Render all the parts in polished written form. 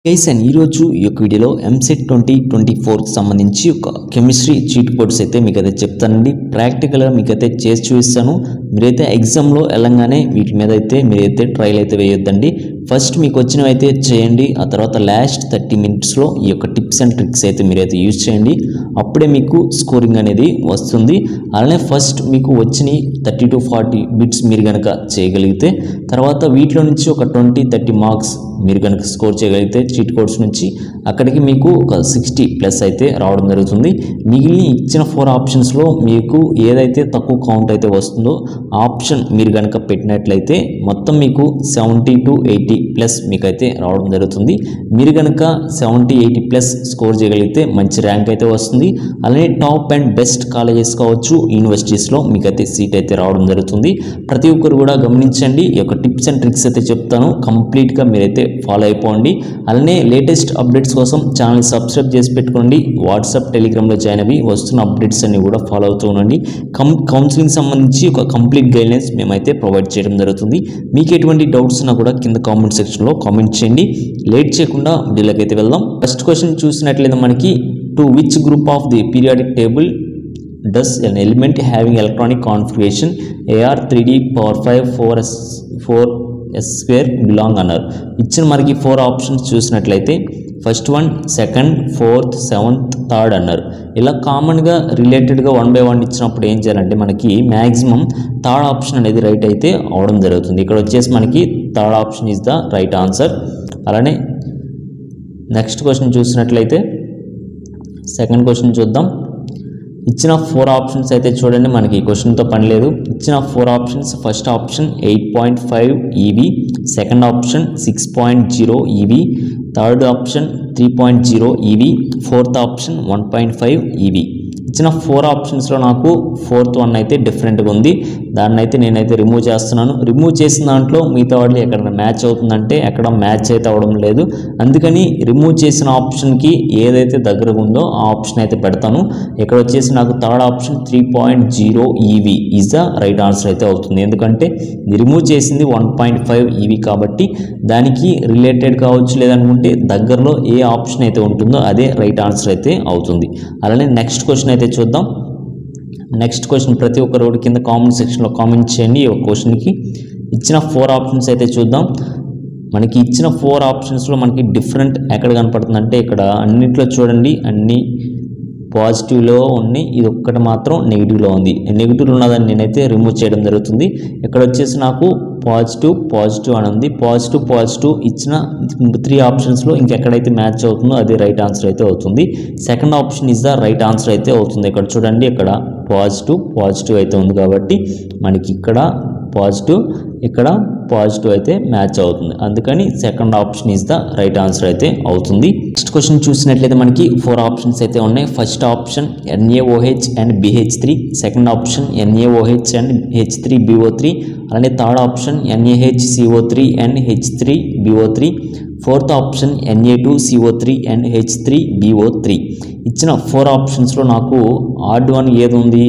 Guys and ఈరోజు ఈ యొక్క వీడియోలో ఎంసెట్ 2024కి సంబంధించి ఒక కెమిస్ట్రీ చీట్ కోడ్స్ అయితే మీకు అయితే చెప్తానండి. ప్రాక్టికల్గా మీకు అయితే చేసి చూపిస్తాను. మీరైతే ఎగ్జామ్లో వెళ్ళంగానే వీటి మీద అయితే మీరైతే ట్రయల్ అయితే వేయొద్దండి. ఫస్ట్ మీకు వచ్చినవి అయితే చేయండి, ఆ తర్వాత లాస్ట్ 30 మినిట్స్లో ఈ యొక్క టిప్స్ అండ్ ట్రిక్స్ అయితే మీరైతే యూజ్ చేయండి. అప్పుడే మీకు స్కోరింగ్ అనేది వస్తుంది. అలానే ఫస్ట్ మీకు వచ్చిన 30 to 40 బిట్స్ మీరు కనుక చేయగలిగితే తర్వాత వీటిలో నుంచి ఒక 20-30 మార్క్స్ మీరు కనుక స్కోర్ చేయగలిగితే చీట్ కోడ్స్ నుంచి అక్కడికి మీకు ఒక 60+ అయితే రావడం జరుగుతుంది. మిగిలిన ఇచ్చిన 4 ఆప్షన్స్లో మీకు ఏదైతే తక్కువ కౌంట్ అయితే వస్తుందో ఆప్షన్ మీరు కనుక పెట్టినట్లయితే మొత్తం మీకు 70 to 80+ మీకైతే రావడం జరుగుతుంది. మీరు కనుక 70-80+ స్కోర్ చేయగలిగితే మంచి ర్యాంక్ అయితే వస్తుంది. అలానే టాప్ అండ్ బెస్ట్ కాలేజెస్ కావచ్చు, యూనివర్సిటీస్లో మీకైతే సీట్ అయితే రావడం జరుగుతుంది. ప్రతి ఒక్కరు కూడా గమనించండి. ఈ యొక్క టిప్స్ అండ్ ట్రిక్స్ అయితే చెప్తాను, కంప్లీట్గా మీరైతే ఫాలో అయిపోండి. అలానే లేటెస్ట్ అప్డేట్స్ కోసం ఛానల్ సబ్స్క్రైబ్ చేసి పెట్టుకోండి. వాట్సాప్, టెలిగ్రామ్లో జాయిన్ అవి వస్తున్న అప్డేట్స్ అన్ని కూడా ఫాలో అవుతూ ఉండండి. కౌన్సిలింగ్ సంబంధించి ఒక కంప్లీట్ గైడ్లైన్స్ మేమైతే ప్రొవైడ్ చేయడం జరుగుతుంది. మీకు ఎటువంటి డౌట్స్ ఉన్నా కూడా కింద కామెంట్ సెక్షన్లో కామెంట్ చేయండి. లేట్ చేయకుండా వీడియోలోకి అయితే వెళ్దాం. ఫస్ట్ క్వశ్చన్ చూసినట్లయితే మనకి to which group of the periodic table does an element having electronic configuration AR 3D power 5 4s² belong అన్నారు. ఇచ్చిన మనకి 4 ఆప్షన్స్ చూసినట్లయితే first one, second, fourth, seventh, third అన్నారు. ఇలా కామన్గా రిలేటెడ్గా 1 by 1 ఇచ్చినప్పుడు ఏం చేయాలంటే మనకి మ్యాక్సిమం థర్డ్ ఆప్షన్ అనేది రైట్ అయితే అవడం జరుగుతుంది. ఇక్కడ వచ్చేసి మనకి third option is the right answer. అలానే నెక్స్ట్ క్వశ్చన్ చూసినట్లయితే సెకండ్ క్వశ్చన్ చూద్దాం. ఇచ్చిన 4 ఆప్షన్స్ అయితే చూడండి, మనకి ఈ క్వశ్చన్తో పని లేదు. ఇచ్చిన 4 options first option 8.5 EV, second option 6.0 EV, third option 3.0 EV, fourth option 1.5 EV. ఇచ్చిన 4 ఆప్షన్స్లో నాకు ఫోర్త్ వన్ అయితే డిఫరెంట్గా ఉంది. దాన్ని అయితే నేనైతే రిమూవ్ చేస్తున్నాను. రిమూవ్ చేసిన దాంట్లో మిగతా వాటిలో ఎక్కడ మ్యాచ్ అవుతుందంటే ఎక్కడ మ్యాచ్ అయితే అవ్వడం లేదు. అందుకని రిమూవ్ చేసిన ఆప్షన్కి ఏదైతే దగ్గరగా ఉందో ఆ ఆప్షన్ అయితే పెడతాను. ఇక్కడ వచ్చేసి నాకు third option 3.0 EV is the right answer అయితే అవుతుంది. ఎందుకంటే రిమూవ్ చేసింది 1.5 EV కాబట్టి దానికి రిలేటెడ్ కావచ్చు, లేదనుకుంటే దగ్గరలో ఏ ఆప్షన్ అయితే ఉంటుందో అదే రైట్ ఆన్సర్ అయితే అవుతుంది. అలానే నెక్స్ట్ క్వశ్చన్ అయితే చూద్దాం. నెక్స్ట్ క్వశ్చన్ ప్రతి ఒక్కరు కింద కామెంట్ సెక్షన్లో కామెంట్ చేయండి. ఈ క్వశ్చన్కి ఇచ్చిన 4 ఆప్షన్స్ అయితే చూద్దాం. మనకి ఇచ్చిన 4 ఆప్షన్స్లో మనకి డిఫరెంట్ ఎక్కడ కనపడుతుందంటే ఇక్కడ అన్నింటిలో చూడండి, అన్ని పాజిటివ్లో ఉన్నాయి, ఇది ఒక్కటి మాత్రం నెగిటివ్లో ఉంది. నెగిటివ్లో ఉన్నదాన్ని నేనైతే రిమూవ్ చేయడం జరుగుతుంది. ఇక్కడ వచ్చేసి నాకు పాజిటివ్ అని ఉంది. పాజిటివ్ ఇచ్చిన 3 ఆప్షన్స్లో ఇంకెక్కడైతే మ్యాచ్ అవుతుందో అది రైట్ ఆన్సర్ అయితే అవుతుంది. Second option is the right answer అయితే అవుతుంది. ఇక్కడ చూడండి, ఇక్కడ పాజిటివ్ అయితే ఉంది కాబట్టి మనకి ఇక్కడ పాజిటివ్ అయితే మ్యాచ్ అవుతుంది. అందుకని second option is the right answer అయితే అవుతుంది. నెక్స్ట్ క్వశ్చన్ చూసినట్లయితే మనకి 4 ఆప్షన్స్ అయితే ఉన్నాయి. First option NaOH and BH3, second option NaOH and H3BO3, అలానే third option NaHCO3 and H3BO3, fourth option Na2CO3 and H3BO3. ఇచ్చిన 4 ఆప్షన్స్లో నాకు ఆడ్ వన్ ఏది ఉంది?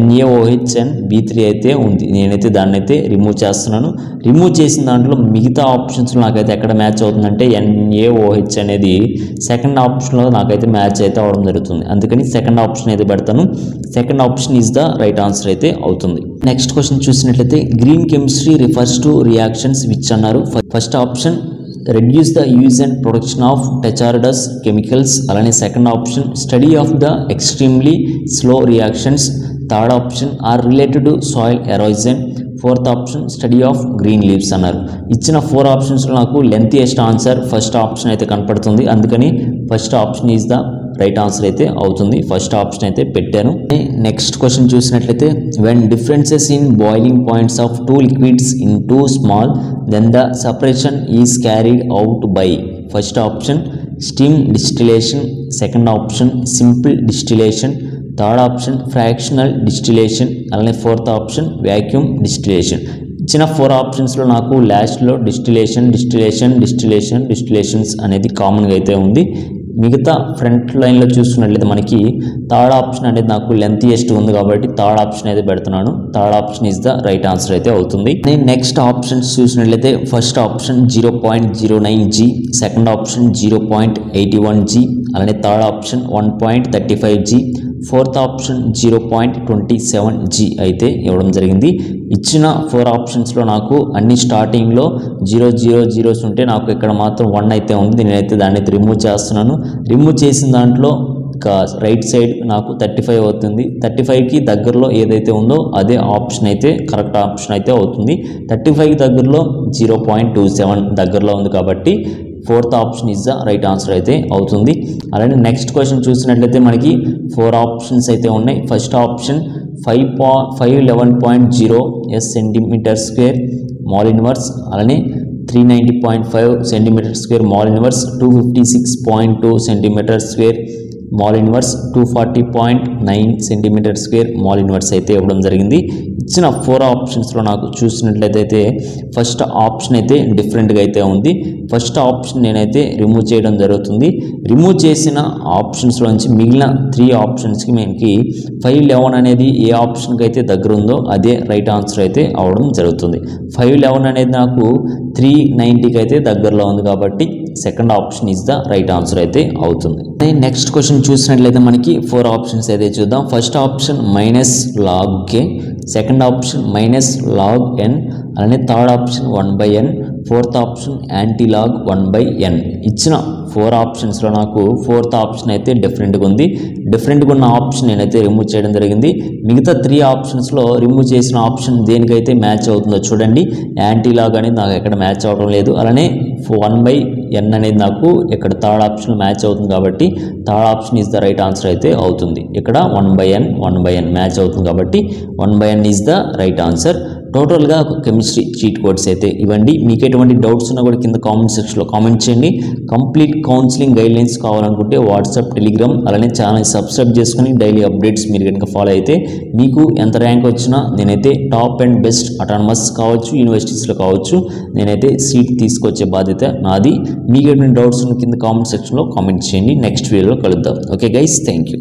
NaOH అండ్ B3 అయితే ఉంది. నేనైతే దాన్ని అయితే రిమూవ్ చేస్తున్నాను. రిమూవ్ చేసిన దాంట్లో మిగతా ఆప్షన్స్లో నాకైతే ఎక్కడ మ్యాచ్ అవుతుందంటే NaOH అనేది సెకండ్ ఆప్షన్లో నాకైతే మ్యాచ్ అయితే అవడం జరుగుతుంది. అందుకని సెకండ్ ఆప్షన్ అయితే పెడతాను. Second option is the right answer అయితే అవుతుంది. నెక్స్ట్ క్వశ్చన్ చూసినట్లయితే green chemistry refers to reactions which అన్నారు. First option reduce the use and production of hazardous chemicals, అలానే second option study of the extremely slow reactions, third option are related to soil erosion, fourth option study of green leaves అన్నారు. ఇచ్చిన 4 ఆప్షన్స్లో నాకు lengthiest answer first option అయితే కనపడుతుంది. అందుకని first option is the right answer అయితే అవుతుంది. First option అయితే పెట్టాను. నెక్స్ట్ క్వశ్చన్ చూసినట్లయితే when differences in boiling points of 2 liquids in too small then the separation is carried out by. First option steam distillation, second option simple distillation, third option fractional distillation, అలానే fourth option vacuum distillation. ఇచ్చిన 4 ఆప్షన్స్లో నాకు లాస్ట్లో డిస్టిలేషన్స్ అనేది కామన్గా అయితే ఉంది. మిగతా ఫ్రంట్ లైన్లో చూసుకున్నట్లయితే మనకి థర్డ్ ఆప్షన్ అనేది నాకు లెంతియెస్ట్ ఉంది కాబట్టి థర్డ్ ఆప్షన్ అయితే పెడుతున్నాను. Third option is the right answer అయితే అవుతుంది. నేను నెక్స్ట్ ఆప్షన్స్ చూసినట్లయితే first option 0.09G, second option 0.81G, అలానే third option 1.35G, fourth option 0.27G అయితే ఇవ్వడం జరిగింది. ఇచ్చిన 4 ఆప్షన్స్లో నాకు అన్ని స్టార్టింగ్లో 0 ఉంటే నాకు ఇక్కడ మాత్రం 1 అయితే ఉంది. నేనైతే దాన్ని రిమూవ్ చేస్తున్నాను. రిమూవ్ చేసిన దాంట్లో రైట్ సైడ్ నాకు 35 అవుతుంది. 35కి దగ్గరలో ఏదైతే ఉందో అదే ఆప్షన్ అయితే కరెక్ట్ ఆప్షన్ అయితే అవుతుంది. 35కి దగ్గరలో 0.27 దగ్గరలో ఉంది కాబట్టి fourth option is the right answer అయితే అవుతుంది. అలానే నెక్స్ట్ క్వశ్చన్ చూసినట్లయితే మనకి 4 ఆప్షన్స్ అయితే ఉన్నాయి. First option 511.0 centimetre square mole inverse, అలానే 390.5 centimetre square mole inverse, 256.2 centimetre square mole inverse, 240.9 centimetre square mole inverse అయితే ఇవ్వడం జరిగింది. ఇచ్చిన 4 ఆప్షన్స్లో నాకు చూసినట్లయితే ఫస్ట్ ఆప్షన్ అయితే డిఫరెంట్గా అయితే ఉంది. ఫస్ట్ ఆప్షన్ నేనైతే రిమూవ్ చేయడం జరుగుతుంది. రిమూవ్ చేసిన ఆప్షన్స్లోంచి మిగిలిన 3 ఆప్షన్స్కి మనకి 511 అనేది ఏ ఆప్షన్కి అయితే దగ్గర ఉందో అదే రైట్ ఆన్సర్ అయితే అవడం జరుగుతుంది. 511 అనేది నాకు 390కి అయితే దగ్గరలో ఉంది కాబట్టి second option is the right answer అయితే అవుతుంది. నెక్స్ట్ క్వశ్చన్ చూసినట్లయితే మనకి 4 ఆప్షన్స్ అయితే చూద్దాం. First option -log k, second option -log n, అలానే third option 1/n, fourth option antilog 1/n. ఇచ్చిన 4 ఆప్షన్స్లో నాకు ఫోర్త్ ఆప్షన్ అయితే డిఫరెంట్గా ఉంది. డిఫరెంట్గా ఉన్న ఆప్షన్ నేనైతే రిమూవ్ చేయడం జరిగింది. మిగతా 3 ఆప్షన్స్లో రిమూవ్ చేసిన ఆప్షన్ దేనికైతే మ్యాచ్ అవుతుందో చూడండి. యాంటీ-log అనేది నాకు ఎక్కడ మ్యాచ్ అవ్వడం లేదు. అలానే 1/n అనేది నాకు ఇక్కడ థర్డ్ ఆప్షన్ మ్యాచ్ అవుతుంది కాబట్టి third option is the right answer అయితే అవుతుంది. ఇక్కడ 1/n మ్యాచ్ అవుతుంది కాబట్టి 1/n is the right answer. టోటల్గా ఒక కెమిస్ట్రీ చీట్ కోడ్స్ అయితే ఇవ్వండి. మీకు ఎటువంటి డౌట్స్ ఉన్నా కూడా కింద కామెంట్ సెక్షన్లో కామెంట్ చేయండి. కంప్లీట్ కౌన్సిలింగ్ గైడ్లైన్స్ కావాలనుకుంటే వాట్సాప్, టెలిగ్రామ్, అలానే ఛానల్ సబ్స్క్రైబ్ చేసుకుని డైలీ అప్డేట్స్ మీరు కనుక ఫాలో అయితే మీకు ఎంత ర్యాంక్ వచ్చినా నేనైతే టాప్ అండ్ బెస్ట్ అటానమస్ కావచ్చు, యూనివర్సిటీస్లో కావచ్చు, నేనైతే సీట్ తీసుకొచ్చే బాధ్యత నాది. మీకు ఎటువంటి డౌట్స్ ఉన్న కింద కామెంట్ సెక్షన్లో కామెంట్ చేయండి. నెక్స్ట్ వీడియోలో కలుద్దాం. Okay guys, thank you.